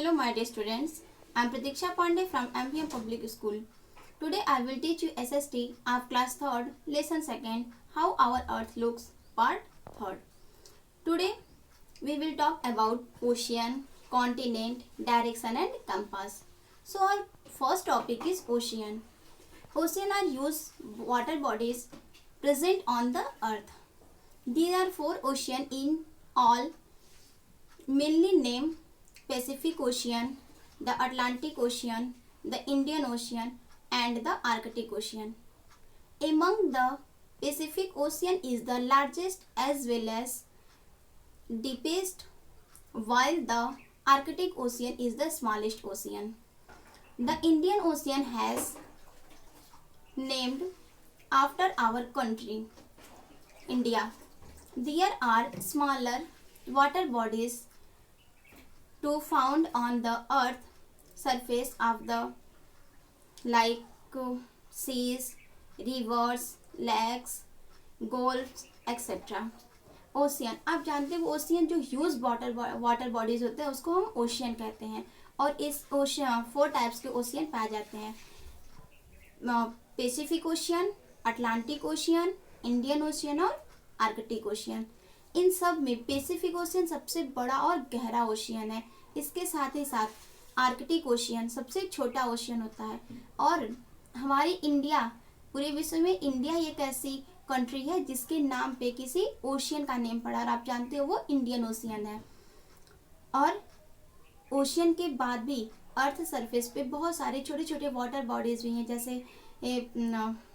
Hello my dear students, I am Pratiksha Pandey from MPM Public School. Today I will teach you SST of class 3rd, lesson 2nd, how our earth looks, part 3rd. Today we will talk about ocean, continent, direction and compass. So our first topic is ocean. Ocean are used water bodies present on the earth. There are 4 oceans in all, mainly named Pacific Ocean, the Atlantic Ocean, the Indian Ocean and the Arctic Ocean. Among the Pacific Ocean is the largest as well as deepest, while the Arctic Ocean is the smallest ocean. The Indian Ocean has named after our country, India. There are smaller water bodies to found on the earth surface of the like seas, rivers, lakes, gulfs, etc. Ocean, आप जानते हो ocean जो huge water bodies होते हैं उसको हम ocean कहते हैं और इस ओशियन 4 टाइप्स के ओशियन पाए जाते हैं। Pacific ocean, Atlantic ocean, Indian ocean और आर्कटिक ओशियन। इन सब में पैसिफिक ओशियन सबसे बड़ा और गहरा ओशियन है। इसके साथ ही साथ आर्कटिक ओशियन सबसे छोटा ओशियन होता है। और हमारी इंडिया, पूरे विश्व में इंडिया एक ऐसी कंट्री है जिसके नाम पे किसी ओशियन का नेम पड़ा और आप जानते हो वो इंडियन ओशियन है। और ओशियन के बाद भी अर्थ सरफेस पे बहुत सारे छोटे छोटे वाटर बॉडीज भी हैं, जैसे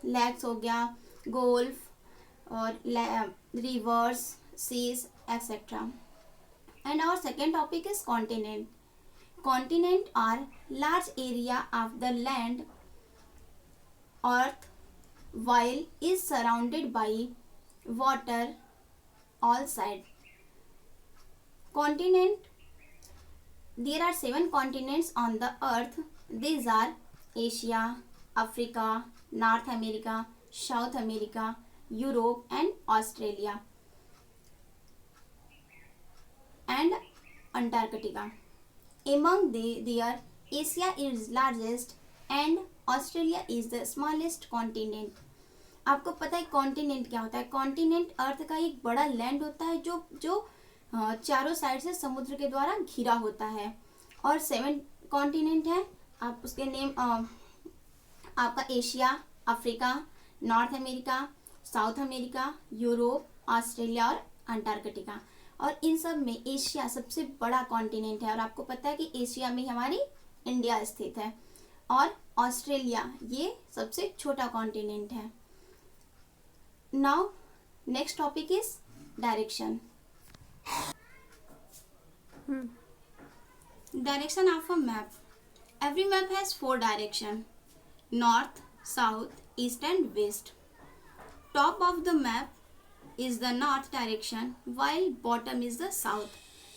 लैक्स हो गया, गोल्फ और rivers, seas etcetera. And our second topic is continent. Continent are large area of the land earth while is surrounded by water all side. Continent, there are 7 continents on the earth. These are Asia, Africa, North America, South America, Europe and Australia and Antarctica. Among their Asia is largest and Australia is the smallest continent. आपको पता है continent क्या होता है? Continent अर्थ का एक बड़ा land होता है जो चारों साइड से समुद्र के द्वारा घिरा होता है। और 7 कॉन्टिनेंट है। आप उसके नेम आपका Asia, Africa, north America, south America, Europe, Australia और अंटार्कटिका। और इन सब में एशिया सबसे बड़ा कॉन्टिनेंट है और आपको पता है कि एशिया में हमारी इंडिया स्थित है। और ऑस्ट्रेलिया ये सबसे छोटा कॉन्टिनेंट है। Now next topic is direction. Direction of a map. Every map has 4 directions: north, south, east and west. Top of the map is the north direction while bottom is the south.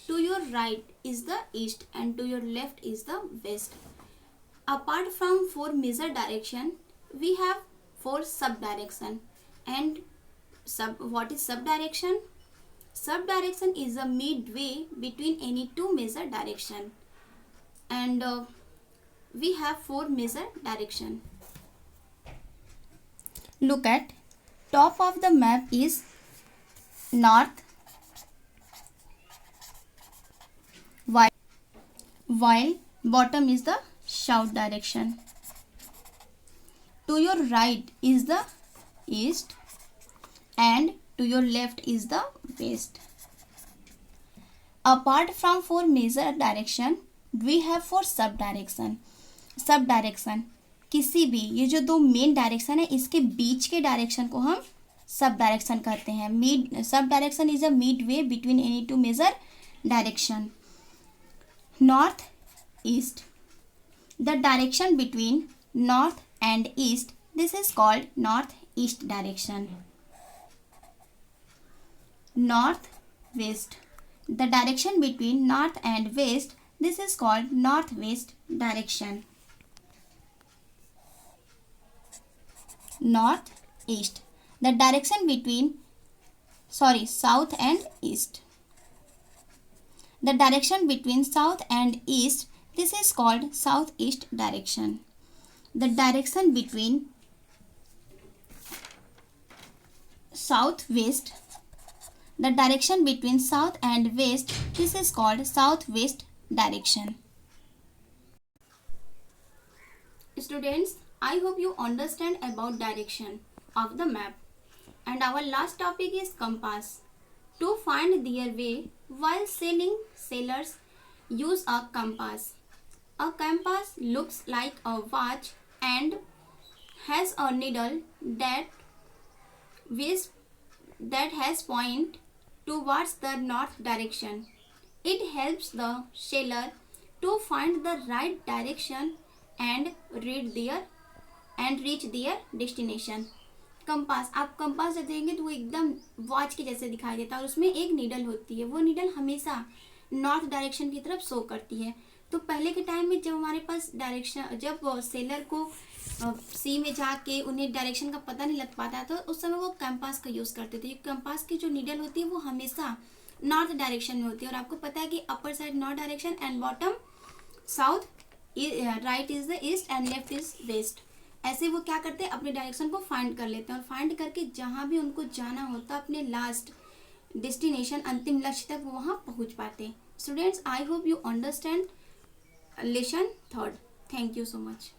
To your right is the east and to your left is the west. Apart from 4 major direction, we have 4 sub-direction. And what is sub-direction? Sub-direction is a midway between any 2 major direction. And we have 4 major direction. Look at top of the map is north, while bottom is the south direction. To your right is the east and to your left is the west. Apart from 4 major direction, we have 4 sub direction. Sub direction किसी भी, ये जो 2 main direction है इसके बीच के direction को हम sub direction कहते हैं. Mid sub direction is a mid way between any 2 major direction. North east, the direction between north and east, this is called north east direction. North west, the direction between north and west, this is called northwest direction. North east, the direction between south and east, the direction between south and east, This is called southeast direction. The direction between southwest, the direction between south and west, this is called southwest direction. Students, I hope you understand about direction of the map. And our last topic is compass. To find their way while sailing, sailors use a compass. A compass looks like a watch and has a needle that has point towards the north direction. It helps the sailor to find the right direction and reach their destination. Compass, आप compass जब देखेंगे तो वो एकदम watch के जैसे दिखाई देता है और उसमें एक नीडल होती है। वो नीडल हमेशा नॉर्थ डायरेक्शन की तरफ शो करती है। तो पहले के टाइम में जब हमारे पास डायरेक्शन, जब सेलर को सी में जाके उन्हें डायरेक्शन का पता नहीं लग पाता तो उस समय वो कंपास का यूज़ करते थे। कंपास की जो नीडल होती है वो हमेशा नॉर्थ डायरेक्शन में होती है और आपको पता है कि upper side north direction and bottom south, right is the east and left is west. ऐसे वो क्या करते हैं, अपने डायरेक्शन को फाइंड कर लेते हैं और फाइंड करके जहाँ भी उनको जाना होता है अपने लास्ट डेस्टिनेशन, अंतिम लक्ष्य तक वो वहाँ पहुँच पाते हैं। Students, I hope you understand lesson third. Thank you so much.